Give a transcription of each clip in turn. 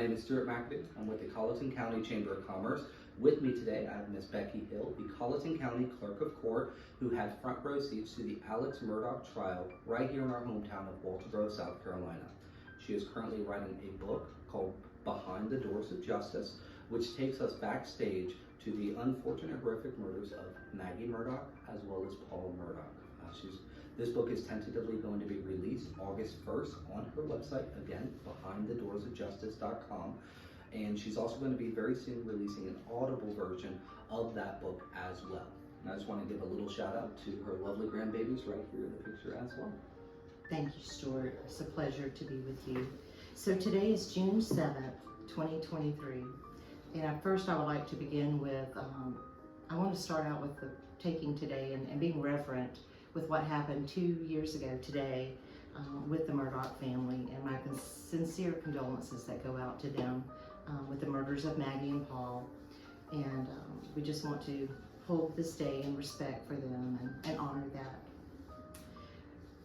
name is Stuart McAdoo. I'm with the Colleton County Chamber of Commerce. With me today, I have Miss Becky Hill, the Colleton County Clerk of Court, who had front row seats to the Alex Murdaugh trial right here in our hometown of Walter Grove, South Carolina. She is currently writing a book called Behind the Doors of Justice, which takes us backstage to the unfortunate, horrific murders of Maggie Murdaugh as well as Paul Murdaugh. This book is tentatively going to be released August 1st on her website, again, behindthedoorsofjustice.com. And she's also going to be very soon releasing an audible version of that book as well. And I just want to give a little shout out to her lovely grandbabies right here in the picture as well. Thank you, Stuart. It's a pleasure to be with you. So today is June 7th, 2023. And first I would like to begin with, I want to start out with taking today and being reverent with what happened 2 years ago today with the Murdaugh family, and my sincere condolences that go out to them with the murders of Maggie and Paul. And we just want to hold this day in respect for them and honor that.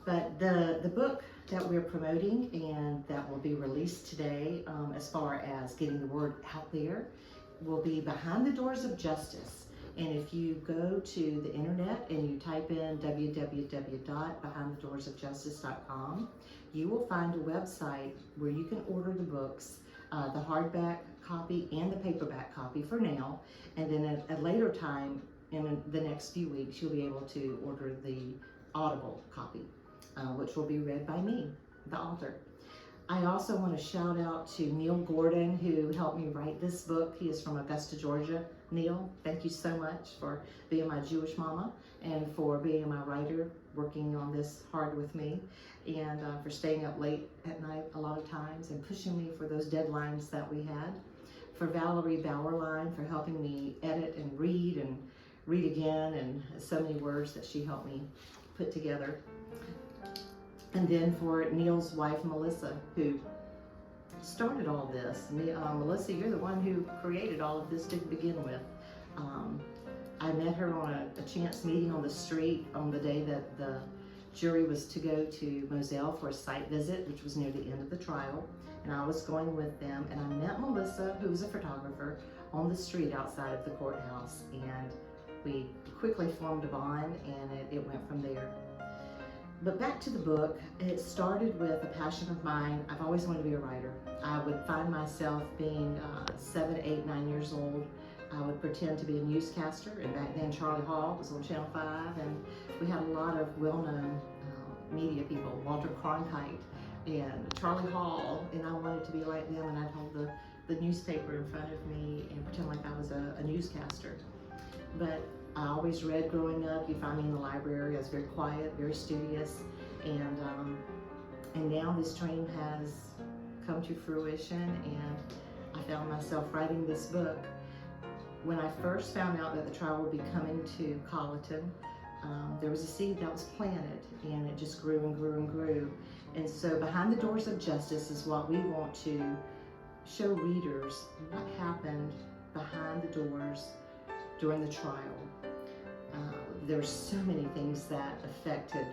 But the book that we're promoting and that will be released today, as far as getting the word out there, will be Behind the Doors of Justice. And if you go to the internet and you type in www.behindthedoorsofjustice.com, you will find a website where you can order the books, the hardback copy and the paperback copy for now. And then at a later time, in the next few weeks, you'll be able to order the audible copy, which will be read by me, the author. I also want to shout out to Neil Gordon, who helped me write this book. He is from Augusta, Georgia. Neil, thank you so much for being my Jewish mama and for being my writer, working on this hard with me, and for staying up late at night a lot of times and pushing me for those deadlines that we had. For Valerie Bauerlein for helping me edit and read again, and so many words that she helped me put together. And then for Neil's wife, Melissa, who started all this. Melissa, you're the one who created all of this to begin with. I met her on a chance meeting on the street on the day that the jury was to go to Moselle for a site visit, which was near the end of the trial. And I was going with them, and I met Melissa, who was a photographer, on the street outside of the courthouse. And we quickly formed a bond, and it went from there. But back to the book, it started with a passion of mine. I've always wanted to be a writer. I would find myself being 7, 8, 9 years old. I would pretend to be a newscaster, and back then Charlie Hall was on Channel 5, and we had a lot of well-known media people, Walter Cronkite and Charlie Hall, and I wanted to be like them, and I'd hold the newspaper in front of me and pretend like I was a newscaster. But I always read growing up. You'd find me in the library. I was very quiet, very studious, and now this dream has come to fruition, and I found myself writing this book. When I first found out that the trial would be coming to Colleton, there was a seed that was planted, and it just grew and grew and grew. And so Behind the Doors of Justice is what we want to show readers what happened behind the doors during the trial. There's so many things that affected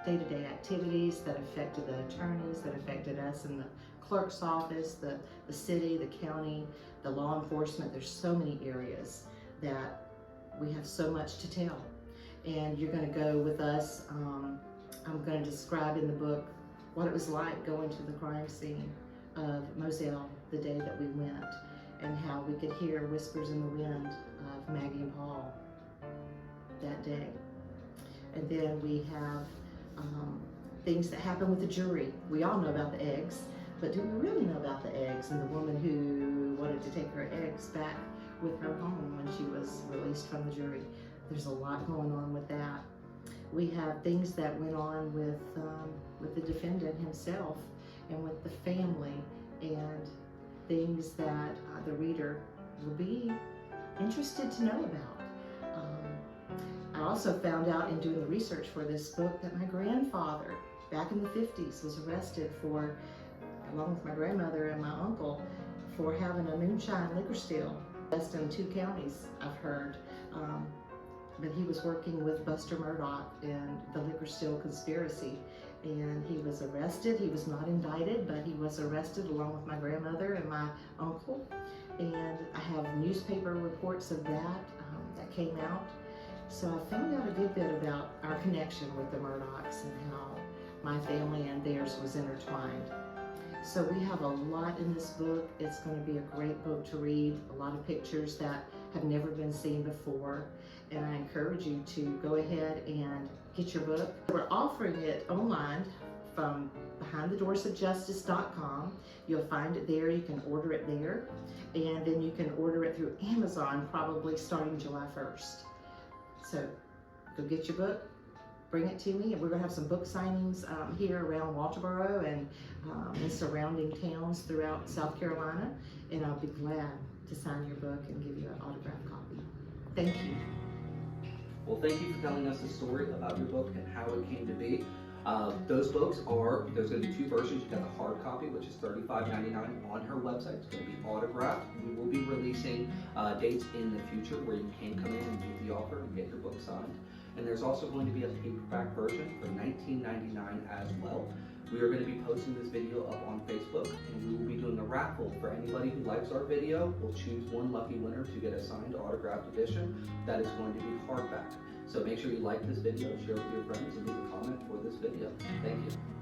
day-to-day activities, that affected the attorneys, that affected us in the clerk's office, the city, the county, the law enforcement. There's so many areas that we have so much to tell. And you're going to go with us. I'm going to describe in the book what it was like going to the crime scene of Moselle the day that we went, and how we could hear whispers in the wind of Maggie and Paul that day. And then we have things that happen with the jury. We all know about the eggs, but do we really know about the eggs and the woman who wanted to take her eggs back with her home when she was released from the jury? There's a lot going on with that. We have things that went on with the defendant himself and with the family, and things that the reader will be interested to know about. I also found out in doing the research for this book that my grandfather, back in the 50s, was arrested for, along with my grandmother and my uncle, for having a moonshine liquor still. Just in 2 counties, I've heard. But he was working with Buster Murdaugh and the liquor still conspiracy. and he was arrested. He was not indicted, but he was arrested along with my grandmother and my uncle. And I have newspaper reports of that that came out. So I found out a good bit about our connection with the Murdaughs and how my family and theirs was intertwined. So we have a lot in this book. It's going to be a great book to read, a lot of pictures that have never been seen before. And I encourage you to go ahead and get your book. We're offering it online from behindthedoorsofjustice.com. You'll find it there. You can order it there. And then you can order it through Amazon probably starting July 1st. So go get your book, bring it to me, and we're going to have some book signings here around Walterboro and in surrounding towns throughout South Carolina. And I'll be glad to sign your book and give you an autographed copy. Thank you. Well, thank you for telling us the story about your book and how it came to be. Those books there's going to be two versions. You've got the hard copy, which is $35.99 on her website. It's going to be autographed. We will be releasing dates in the future where you can come in and do the offer and get your book signed. And there's also going to be a paperback version for $19.99 as well. We are going to be posting this video up on Facebook, and we will be doing a raffle for anybody who likes our video. We'll choose one lucky winner to get a signed autographed edition that is going to be hardback. So make sure you like this video, share it with your friends, and leave a comment for this video. Thank you.